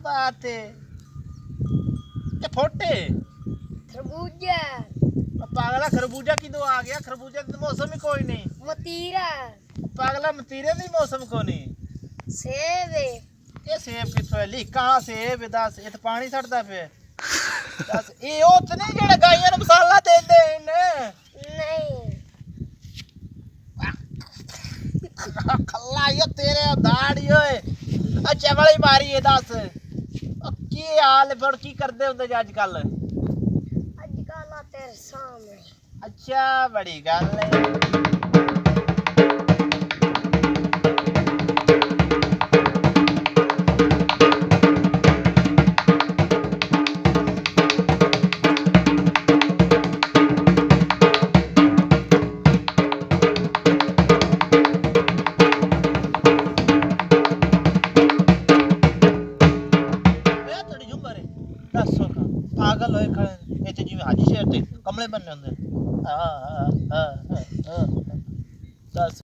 बात है ये फोटे खरबूजा पागला खरबूजा किदों आ गया खरबूजा का मौसम ही कोई नहीं मतीरा पागला मतीरे नहीं मौसम को नहीं सेब ये सेब किथों है ली कहां सेब दस ये तो पानी सड़दा पे दस ये ओत नहीं जेड़ा गाइयां नु मसाला देंदे ने नहीं खल्ला यो तेरे दाड़ी ओए अच्छा वाली मारी है दस की हाल पर की करदे हुंदे आजकल अजकल तेरे सामने अच्छा बड़ी गल है पागल होए खड़े इतने जिवें हाजी शेर ते कमले बनने होंदे हां हां हां हां दस